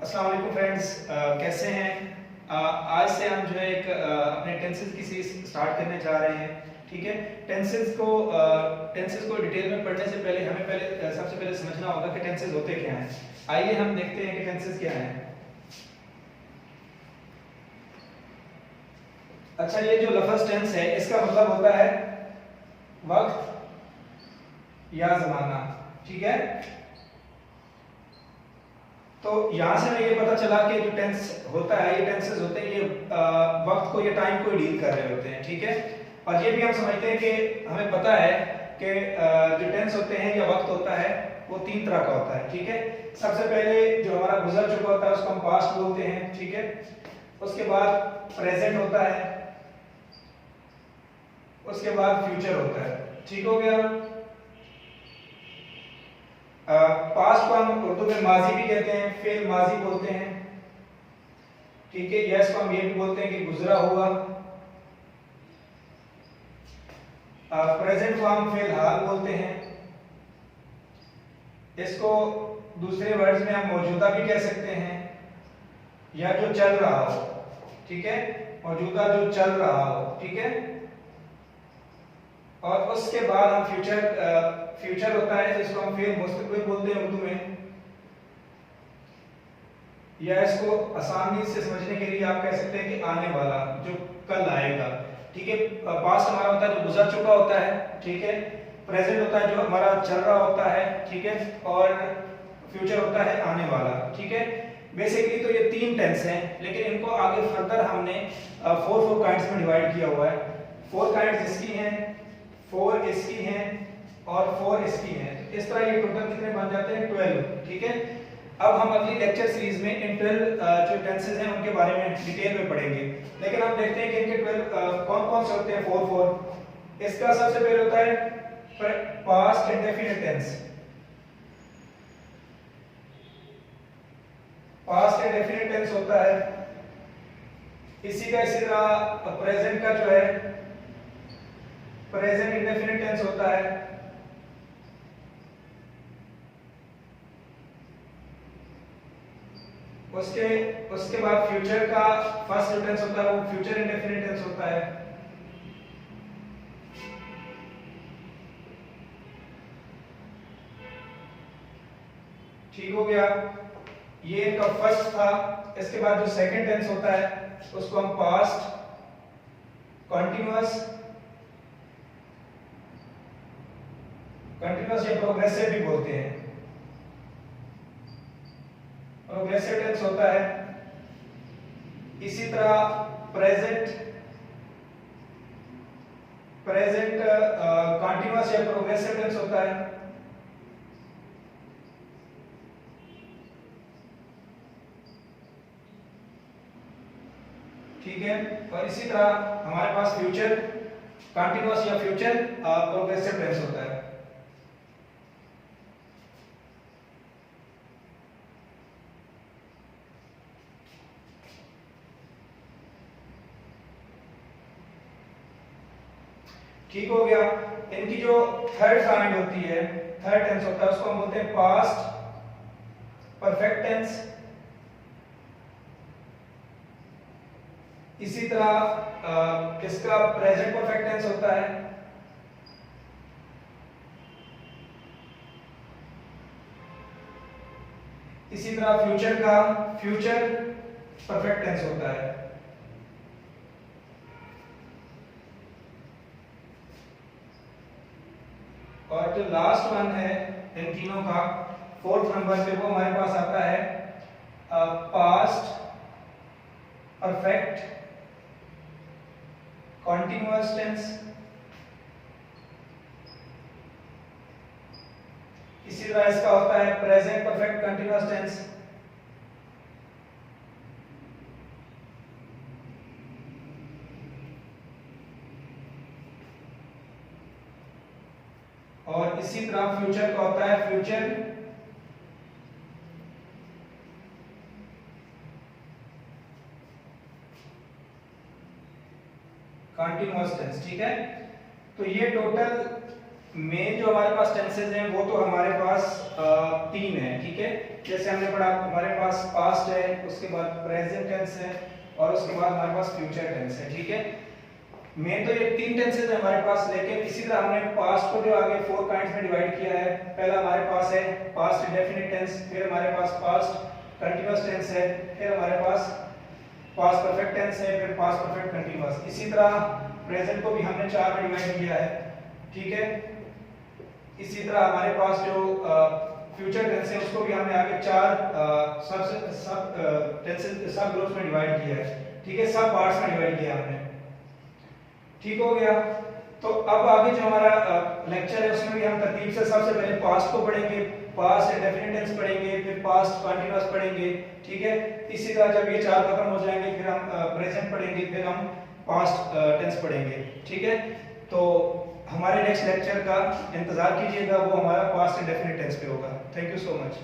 अस्सलाम वालेकुम फ्रेंड्स, कैसे हैं। आज से हम जो है एक अपने टेंसेस की सीरीज स्टार्ट करने जा रहे हैं। ठीक है। टेंसेस को डिटेल में पढ़ने से पहले हमें सबसे पहले समझना होगा कि टेंसेस होते क्या हैं। आइए हम देखते हैं कि टेंसेस क्या हैं। अच्छा, ये जो लफ्ज़ टेंस है इसका मतलब होता है वक्त या ज़माना। ठीक है। तो यहाँ से हमें ये पता चला कि जो टेंस होता है, ये टेंसेस होते हैं, ये वक्त को या टाइम को डील कर रहे होते हैं। ठीक है। और ये भी हम समझते हैं कि हमें पता है कि जो टेंस होते हैं या वक्त होता है वो तीन तरह का होता है। ठीक है। सबसे पहले जो हमारा गुजर चुका होता है उसको हम पास्ट बोलते हैं। ठीक है। उसके बाद प्रेजेंट होता है, उसके बाद फ्यूचर होता है। ठीक हो गया। पास्ट को हम उर्दू में माजी भी कहते हैं, फेल माजी बोलते हैं। ठीक है। यस को हम ये भी बोलते हैं कि गुजरा हुआ। प्रेजेंट को हम फिलहाल बोलते हैं। इसको दूसरे वर्ड्स में हम मौजूदा भी कह सकते हैं या जो चल रहा हो। ठीक है। मौजूदा जो चल रहा हो। ठीक है। और उसके बाद हम फ्यूचर होता है जिसको हम फिर मुस्तकबिल बोलते हैं उर्दू में, या इसको आसानी से समझने के लिए आप कह सकते हैं कि आने वाला, जो कल आएगा। ठीक है। पास्ट हमारा होता है जो गुजर चुका होता है। ठीक है। प्रेजेंट होता है जो हमारा चल रहा होता है। ठीक है। और फ्यूचर होता है आने वाला। ठीक है। बेसिकली तो ये तीन टेंस हैं, लेकिन इनको आगे फर्दर हमने फोर काइंड्स में डिवाइड किया हुआ है। फोर काइंड्स इसकी हैं, फोर इसकी हैं और फोर इसकी हैं। इस तरह ये टोटल कितने बन जाते हैं? 12। ठीक है। अब हम अगली लेक्चर सीरीज में इन 12 जो टेंसेस हैं उनके बारे में डिटेल में पढ़ेंगे। लेकिन हम देखते हैं कि इनके 12 कौन कौन से होते हैं। फोर। इसका सबसे पहले होता है past indefinite tense. Past indefinite tense होता है। इसी तरह प्रेजेंट का जो है प्रेजेंट इंडेफिनिट टेंस होता है। उसके बाद फ्यूचर का फर्स्ट जो टेंस होता है वो फ्यूचर इंडेफिनिट टेंस होता है। ठीक हो गया। ये इनका फर्स्ट था। इसके बाद जो सेकंड टेंस होता है उसको हम पास्ट कंटिन्यूअस या प्रोग्रेसिव भी बोलते हैं। प्रोग्रेसिव टेंस होता है। इसी तरह प्रेजेंट कंटिन्यूअस या प्रोग्रेसिव टेंस होता है। ठीक है। और इसी तरह हमारे पास फ्यूचर कंटिन्यूअस या फ्यूचर प्रोग्रेसिव टेंस होता है। ठीक हो गया। इनकी जो थर्ड काइंड होती है, थर्ड टेंस होता है, उसको हम बोलते हैं पास्ट परफेक्ट टेंस। इसी तरह इसका प्रेजेंट परफेक्ट टेंस होता है। इसी तरह फ्यूचर का फ्यूचर परफेक्ट टेंस होता है। और जो लास्ट वन है इन तीनों का, फोर्थ नंबर पे, वो हमारे पास आता है पास्ट परफेक्ट कंटिन्यूअस टेंस। इसी तरह इसका होता है प्रेजेंट परफेक्ट कंटिन्यूअस टेंस। और इसी तरह फ्यूचर का होता है फ्यूचर कंटिन्यूअस टेंस। ठीक है। तो ये टोटल मेन जो हमारे पास टेंसेज हैं वो तो हमारे पास तीन है, ठीक है। जैसे हमने पढ़ा हमारे पास पास्ट है, उसके बाद प्रेजेंट टेंस है और उसके बाद हमारे पास फ्यूचर टेंस है, ठीक है। मेन तो ये तीन टेंसेज है हमारे पास, लेकिन इसी तरह हमने पास्ट को जो आगे 4 काइंड्स में डिवाइड किया है। पहला हमारे पास है पास्ट इंडेफिनिट टेंस, फिर हमारे पास पास्ट कंटीन्यूअस टेंस है, फिर हमारे पास पास्ट परफेक्ट टेंस है, फिर पास्ट परफेक्ट कंटीन्यूअस। इसी तरह प्रेजेंट को भी हमने 4 में डिवाइड किया है, ठीक है। इसी तरह हमारे पास जो फ्यूचर टेंस है उसको भी हमने आगे 4 सब टेंसेस सब ग्रुप्स में डिवाइड किया है, ठीक है, सब पार्ट्स में डिवाइड किया हमने, ठीक हो गया। तो अब आगे जो हमारा लेक्चर है उसमें भी हम तरतीब से सबसे पहले पास्ट को पढ़ेंगे, पास्ट इंडेफिनिट टेंस पढ़ेंगे, फिर पास्ट कंटीन्यूअस पढ़ेंगे, ठीक है। इसी तरह जब ये 4 खत्म हो जाएंगे फिर हम प्रेजेंट पढ़ेंगे, फिर हम पास्ट टेंस पढ़ेंगे, ठीक है। तो हमारे नेक्स्ट लेक्चर का इंतजार कीजिएगा, वो हमारा पास्ट इंडेफिनिट टेंस पे होगा। Thank you so much.